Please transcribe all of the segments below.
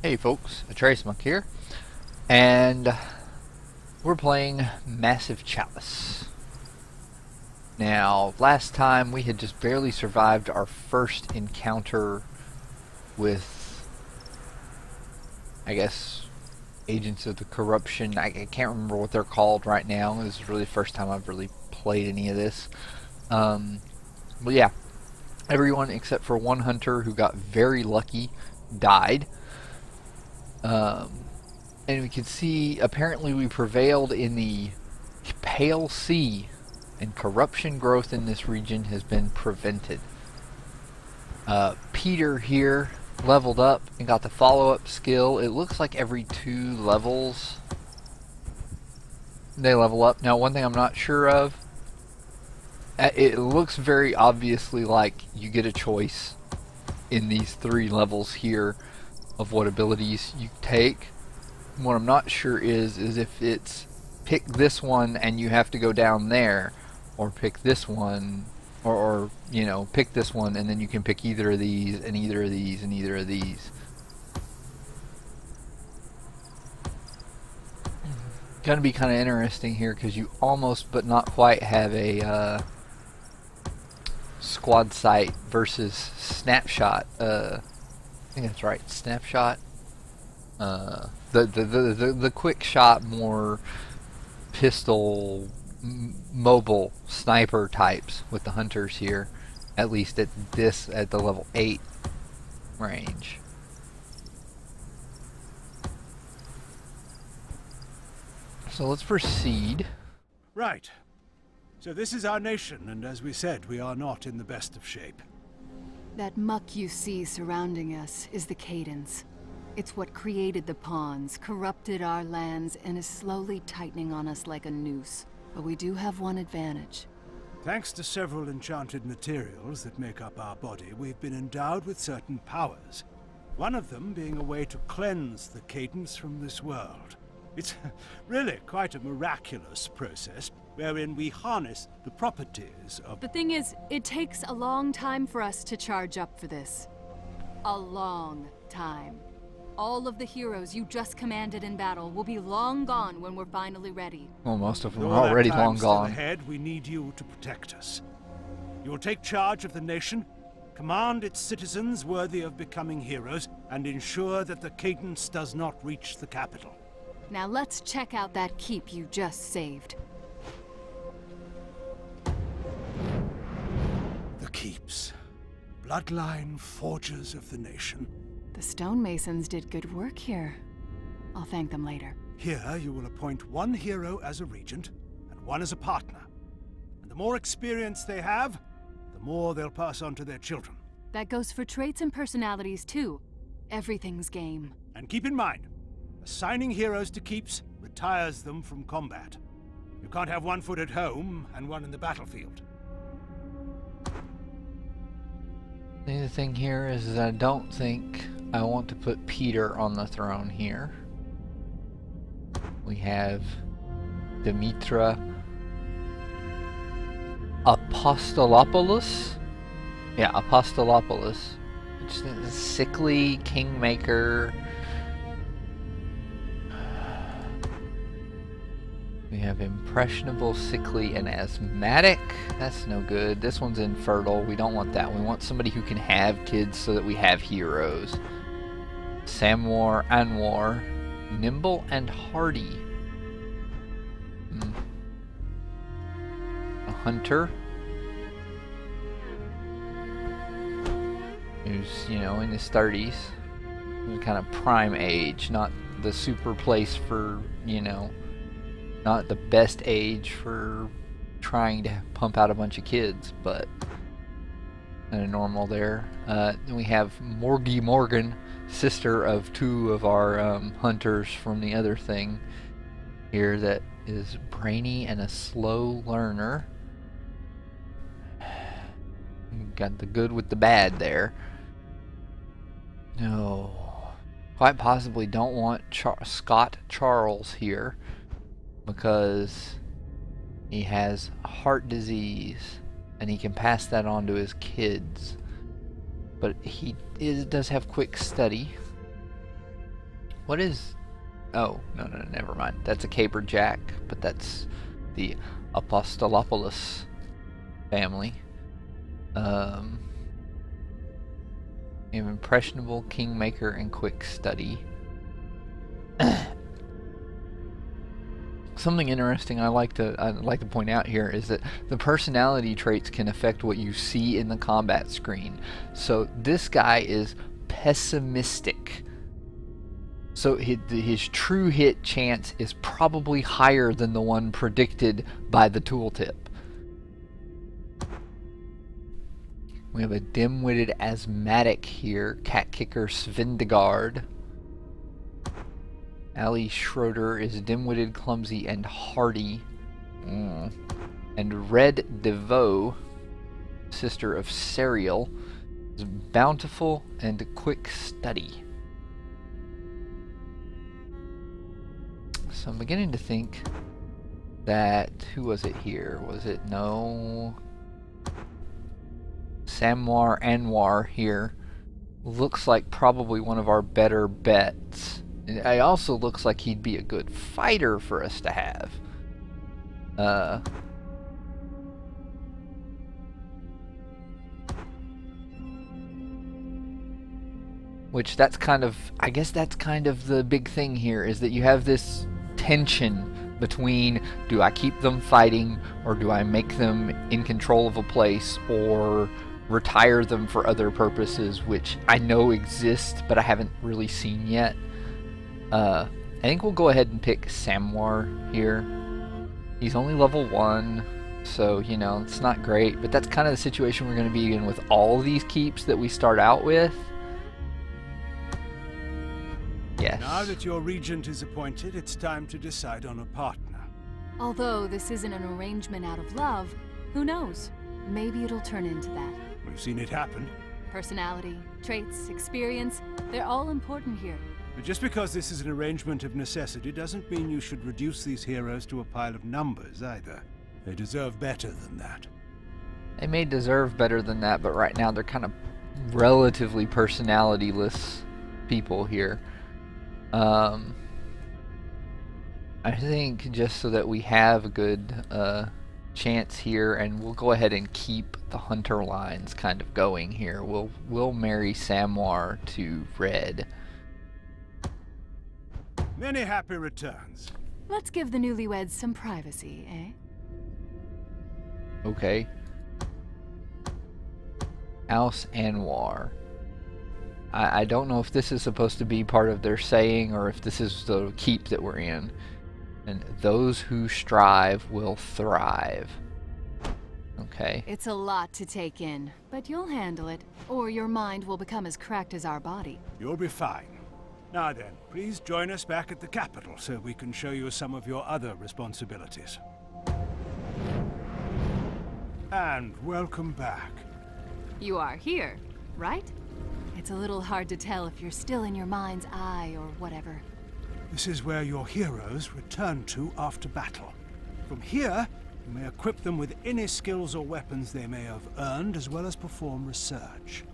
Hey folks, Chalice here, and we're playing Massive Chalice. Now, last time we had just barely survived our first encounter with, I guess, agents of the corruption. I can't remember what they're called right now. This is really the first time I've really played any of this. But yeah, everyone except for one hunter who got very lucky died. And we can see apparently we prevailed in the Pale Sea, and corruption growth in this region has been prevented. Peter here leveled up and got the follow-up skill. It looks like every 2 levels they level up. Now, one thing I'm not sure of, it looks very obviously like you get a choice in these 3 levels here of what abilities you take. What I'm not sure is if it's pick this one and you have to go down there, or pick this one, or you know, pick this one and then you can pick either of these and either of these and either of these. Gonna be kind of interesting here because you almost but not quite have a squad sight versus snapshot. I think that's right, snapshot. The quick shot, more pistol, mobile sniper types with the hunters here, at least at the level 8 range. So let's proceed. Right. So this is our nation, and as we said, we are not in the best of shape. That muck you see surrounding us is the Cadence. It's what created the pawns, corrupted our lands, and is slowly tightening on us like a noose. But we do have one advantage. Thanks to several enchanted materials that make up our body, we've been endowed with certain powers. One of them being a way to cleanse the Cadence from this world. It's really quite a miraculous process, wherein we harness the properties of... The thing is, it takes a long time for us to charge up for this. A long time. All of the heroes you just commanded in battle will be long gone when we're finally ready. Well, most of them With are all that already time long still gone. ahead, we need you to protect us. You will take charge of the nation, command its citizens worthy of becoming heroes, and ensure that the Cadence does not reach the capital. Now let's check out that keep you just saved. The keeps. Bloodline forgers of the nation. The stonemasons did good work here. I'll thank them later. Here you will appoint one hero as a regent, and one as a partner. And the more experience they have, the more they'll pass on to their children. That goes for traits and personalities too. Everything's game. And keep in mind, assigning heroes to keeps retires them from combat. You can't have one foot at home and one in the battlefield. The other thing here is that I don't think I want to put Peter on the throne here. We have Demetra Apostolopoulos. Yeah, Apostolopoulos. Which is a sickly kingmaker. We have impressionable, sickly, and asthmatic. That's no good. This one's infertile. We don't want that. We want somebody who can have kids so that we have heroes. Samwar Anwar. Nimble and hardy. A hunter. Who's, you know, in his 30s. Kind of prime age. Not the super place for, you know... Not the best age for trying to pump out a bunch of kids, but kind of normal there. Then we have Morgie Morgan, sister of 2 of our hunters from the other thing here, that is brainy and a slow learner. Got the good with the bad there. No. Quite possibly don't want Scott Charles here, because he has heart disease and he can pass that on to his kids. But he does have quick study. What is... Oh, no, never mind. That's a caber jack, but that's the Apostolopoulos family. Impressionable, kingmaker, and quick study. Something interesting I'd like to point out here is that the personality traits can affect what you see in the combat screen. So this guy is pessimistic. So his true hit chance is probably higher than the one predicted by the tooltip. We have a dim-witted asthmatic here, cat kicker Svendegard. Ali Schroeder is dim-witted, clumsy, and hardy. And Red DeVoe, sister of Serial, is bountiful and quick study. So I'm beginning to think that... Who was it here? Was it... No... Samwar Anwar here looks like probably one of our better bets. It also looks like he'd be a good fighter for us to have. Which that's kind of, I guess that's kind of the big thing here, is that you have this tension between, do I keep them fighting, or do I make them in control of a place, or retire them for other purposes, which I know exist, but I haven't really seen yet. I think we'll go ahead and pick Samwar here. He's only level 1, so, you know, it's not great, but that's kind of the situation we're going to be in with all these keeps that we start out with. Yes. Now that your regent is appointed, it's time to decide on a partner. Although this isn't an arrangement out of love, who knows? Maybe it'll turn into that. We've seen it happen. Personality, traits, experience, they're all important here. But just because this is an arrangement of necessity doesn't mean you should reduce these heroes to a pile of numbers either. They deserve better than that. They may deserve better than that, but right now they're kind of relatively personality-less people here. I think just so that we have a good chance here, and we'll go ahead and keep the hunter lines kind of going here. We'll marry Samwar to Red. Many happy returns. Let's give the newlyweds some privacy, eh? Okay. Aus Anwar. I don't know if this is supposed to be part of their saying or if this is the keep that we're in. And those who strive will thrive. Okay. It's a lot to take in, but you'll handle it, or your mind will become as cracked as our body. You'll be fine. Now then, please join us back at the capital so we can show you some of your other responsibilities. And welcome back. You are here, right? It's a little hard to tell if you're still in your mind's eye or whatever. This is where your heroes return to after battle. From here, you may equip them with any skills or weapons they may have earned, as well as perform research.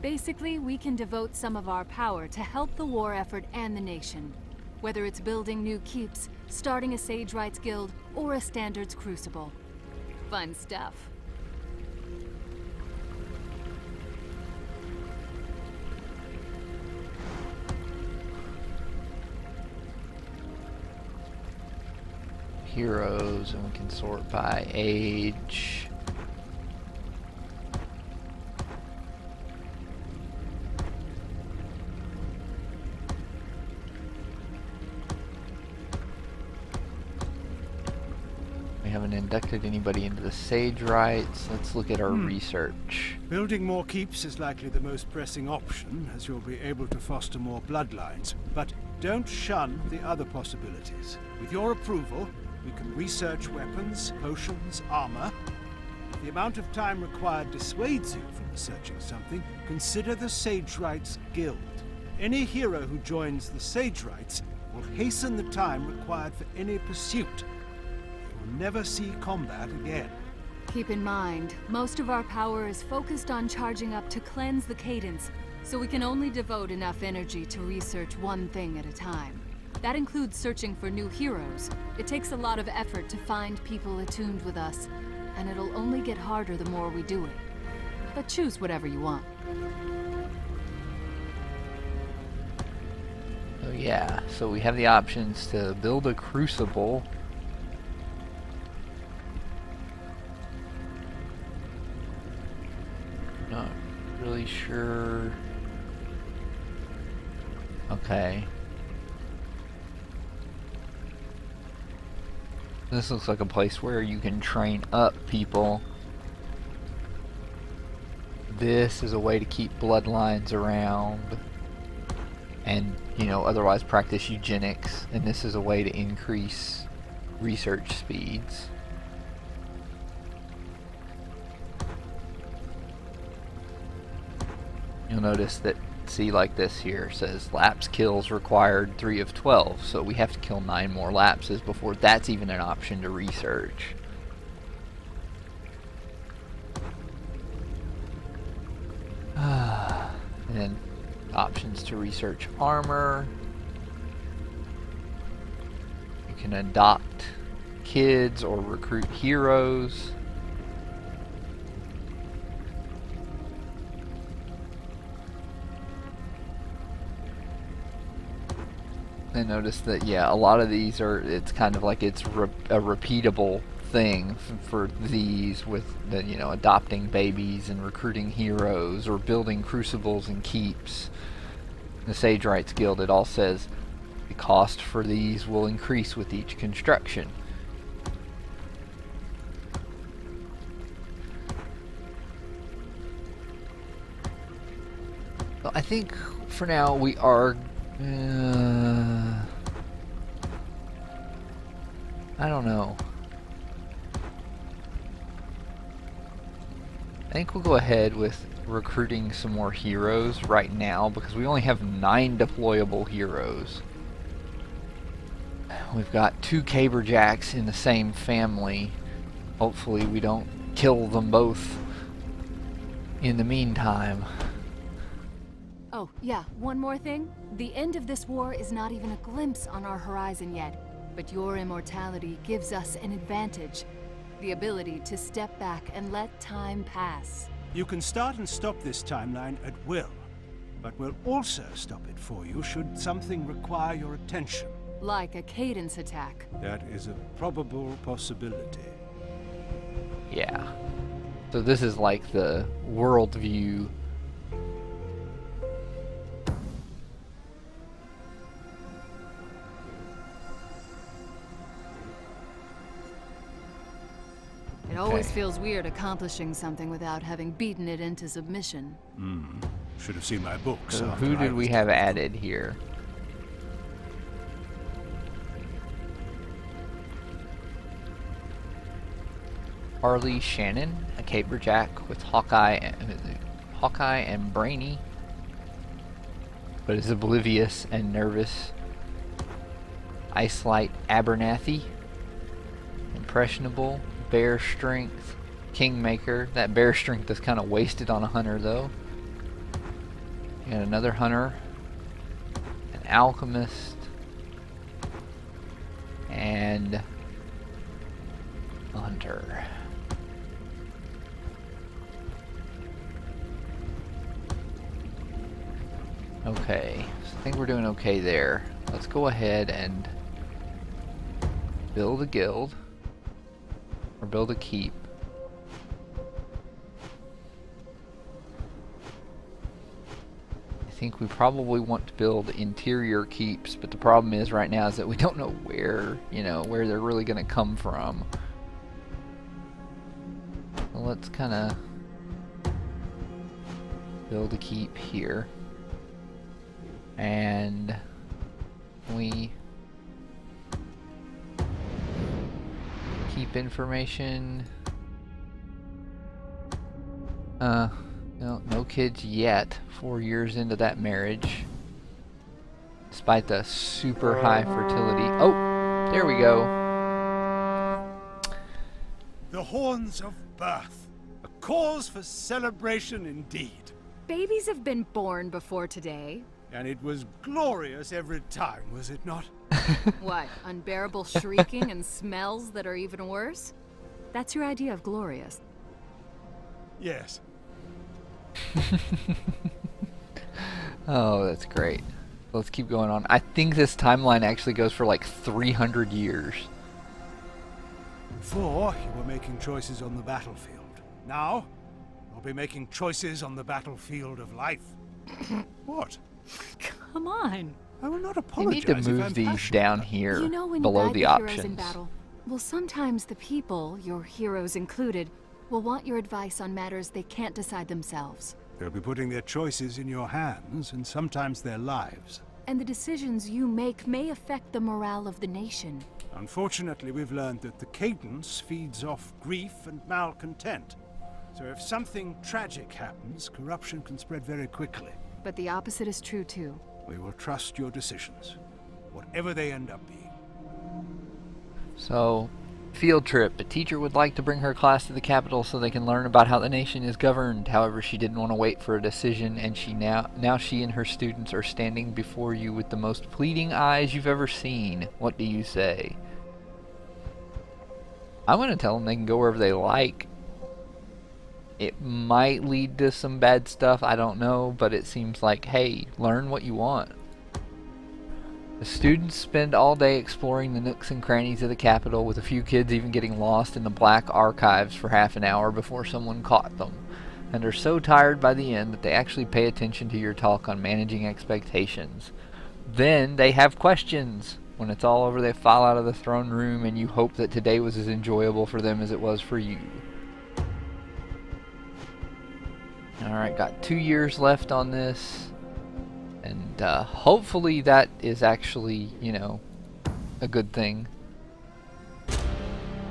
Basically, we can devote some of our power to help the war effort and the nation. Whether it's building new keeps, starting a Sage Rights Guild, or a Standards Crucible. Fun stuff. Heroes, and we can sort by age. We haven't inducted anybody into the Sage Rights. Let's look at our research. Building more keeps is likely the most pressing option, as you'll be able to foster more bloodlines. But don't shun the other possibilities. With your approval, we can research weapons, potions, armor. If the amount of time required dissuades you from researching something, consider the Sage Rights Guild. Any hero who joins the Sage Rights will hasten the time required for any pursuit. You will never see combat again. Keep in mind, most of our power is focused on charging up to cleanse the cadence. So we can only devote enough energy to research one thing at a time. That includes searching for new heroes. It takes a lot of effort to find people attuned with us, and it'll only get harder the more we do it. But choose whatever you want. So yeah, so we have the options to build a crucible. Not really sure. Okay. This looks like a place where you can train up people. This is a way to keep bloodlines around and, you know, otherwise practice eugenics. And this is a way to increase research speeds. You'll notice that, see, like this here says lapse kills required 3 of 12, so we have to kill 9 more lapses before that's even an option to research. And then options to research armor. You can adopt kids or recruit heroes. And notice that, yeah, a lot of these are, it's kind of like it's a repeatable thing for these with the, you know, adopting babies and recruiting heroes or building crucibles and keeps. The Sage Rights Guild, it all says the cost for these will increase with each construction. So I think for now we are I don't know. I think we'll go ahead with recruiting some more heroes right now because we only have 9 deployable heroes. We've got 2 Caberjacks in the same family. Hopefully we don't kill them both in the meantime. Oh, yeah, one more thing. The end of this war is not even a glimpse on our horizon yet, but your immortality gives us an advantage. The ability to step back and let time pass. You can start and stop this timeline at will, but we'll also stop it for you should something require your attention. Like a cadence attack. That is a probable possibility. Yeah. So this is like the worldview. It always feels weird accomplishing something without having beaten it into submission. Should have seen my books. So after who I did we was have done. added here? Harley Shannon, a Caberjack with Hawkeye and Brainy, but is oblivious and nervous. Icelight Abernathy, impressionable. Bear strength, Kingmaker. That bear strength is kind of wasted on a hunter though. You got another hunter, an alchemist, and a hunter. Okay, so I think we're doing okay there. Let's go ahead and build a guild. Or build a keep. I think we probably want to build interior keeps, but the problem is right now is that we don't know where, you know, where they're really going to come from. Well, let's kind of build a keep here. And we keep information. No kids yet. 4 years into that marriage. Despite the super high fertility. Oh, there we go. The horns of birth. A cause for celebration indeed. Babies have been born before today. And it was glorious every time, was it not? What, unbearable shrieking and smells that are even worse? That's your idea of glorious. Yes. Oh, that's great. Let's keep going on. I think this timeline actually goes for like 300 years. Before, you were making choices on the battlefield. Now, you'll be making choices on the battlefield of life. What? Come on. I will not You apologize need to if I'm move these passionate down about it. here You know when below you guide the the heroes in options. battle, well, sometimes the people, your heroes included, will want your advice on matters they can't decide themselves. They'll be putting their choices in your hands, and sometimes their lives. And the decisions you make may affect the morale of the nation. Unfortunately, we've learned that the cadence feeds off grief and malcontent. So if something tragic happens, corruption can spread very quickly. But the opposite is true too. We will trust your decisions, whatever they end up being. So, field trip. A teacher would like to bring her class to the capital so they can learn about how the nation is governed. However, she didn't want to wait for a decision, and now she and her students are standing before you with the most pleading eyes you've ever seen. What do you say? I'm going to tell them they can go wherever they like. It might lead to some bad stuff, I don't know, but it seems like, hey, learn what you want. The students spend all day exploring the nooks and crannies of the capital, with a few kids even getting lost in the black archives for half an hour before someone caught them, and are so tired by the end that they actually pay attention to your talk on managing expectations. Then they have questions. When it's all over, they file out of the throne room, and you hope that today was as enjoyable for them as it was for you. Alright, got 2 years left on this. And hopefully that is actually, you know, a good thing.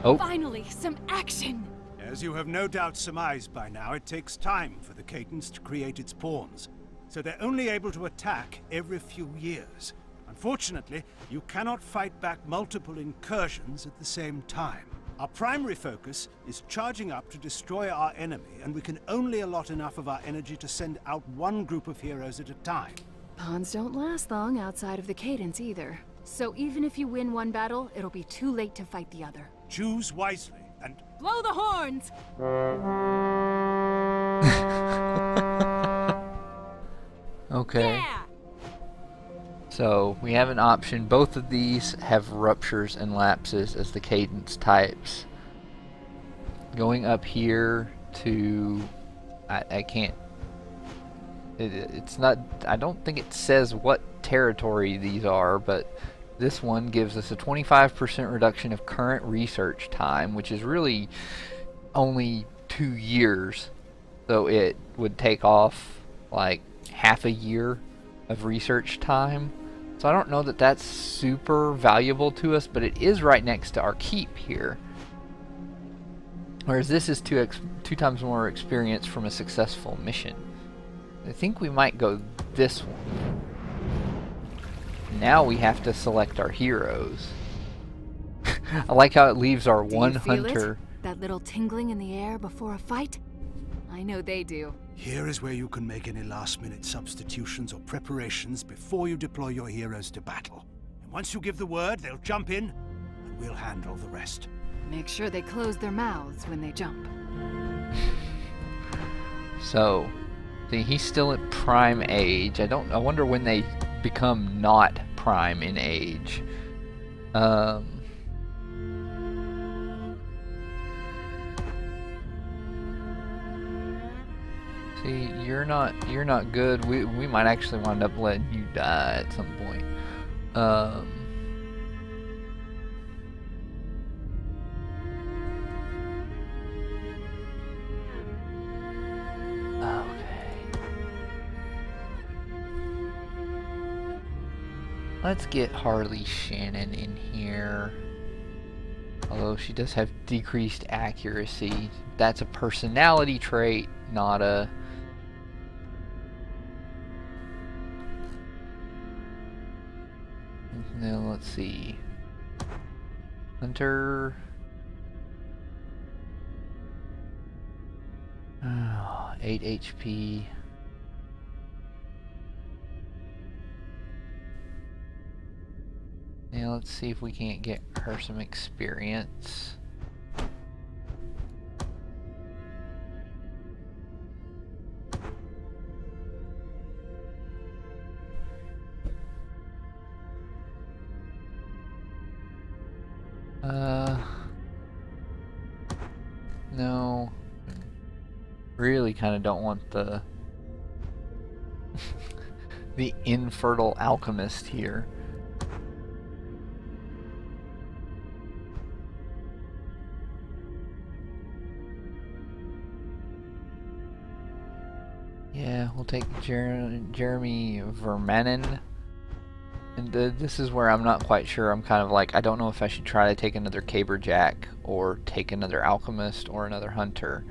Oh. Finally, some action! As you have no doubt surmised by now, it takes time for the cadence to create its pawns. So they're only able to attack every few years. Unfortunately, you cannot fight back multiple incursions at the same time. Our primary focus is charging up to destroy our enemy, and we can only allot enough of our energy to send out one group of heroes at a time. Pawns don't last long outside of the cadence either. So even if you win one battle, it'll be too late to fight the other. Choose wisely, and Blow the horns! Okay. Yeah! So we have an option. Both of these have ruptures and lapses as the cadence types. Going up here to... I can't... It's not... I don't think it says what territory these are, but this one gives us a 25% reduction of current research time, which is really only 2 years. So it would take off like half a year of research time. So I don't know that that's super valuable to us, but it is right next to our keep here. Whereas this is two times more experience from a successful mission. I think we might go this one. Now we have to select our heroes. I like how it leaves our one hunter. That little tingling in the air before a fight? I know they do. here is where you can make any last-minute substitutions or preparations before you deploy your heroes to battle. And once you give the word, they'll jump in, and we'll handle the rest. Make sure they close their mouths when they jump. So, see, he's still at prime age. I wonder when they become not prime in age. See, you're not good. We might actually wind up letting you die at some point. Let's get Harley Shannon in here. Although she does have decreased accuracy. That's a personality trait, not a... Now let's see. Hunter... 8 HP. Yeah, let's see if we can't get her some experience. No. Really kind of don't want the the infertile alchemist here. Yeah, we'll take Jeremy Vermanen. And this is where I'm not quite sure. I'm kind of like, I don't know if I should try to take another Caberjack or take another Alchemist or another Hunter.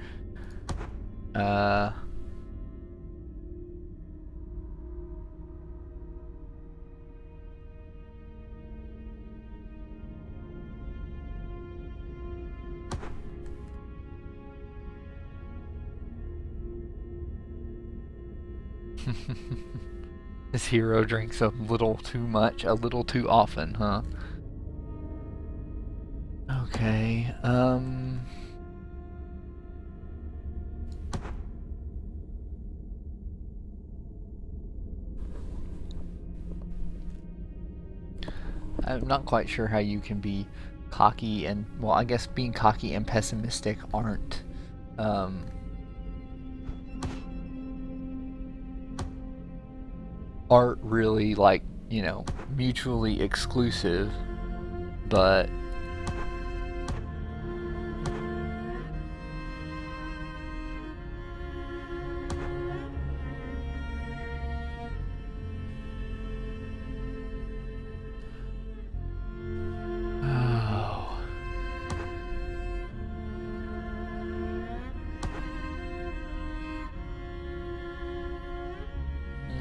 This hero drinks a little too much, a little too often, huh? Okay, I'm not quite sure how you can be cocky and, well, I guess being cocky and pessimistic aren't, really, like, you know, mutually exclusive, but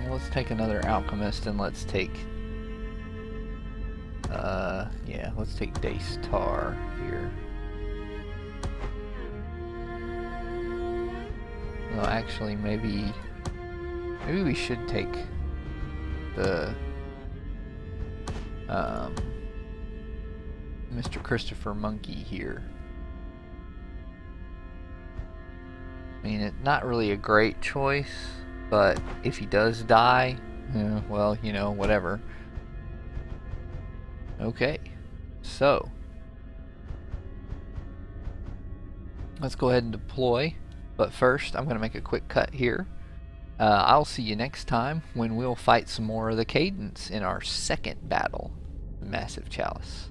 let's take another alchemist and let's take yeah, let's take Daystar here. Well, actually, maybe we should take the Mr. Christopher Monkey here. I mean, it's not really a great choice, but if he does die, well, you know, whatever. Okay, so let's go ahead and deploy. But first, I'm going to make a quick cut here. I'll see you next time when we'll fight some more of the Cadence in our second battle, Massive Chalice.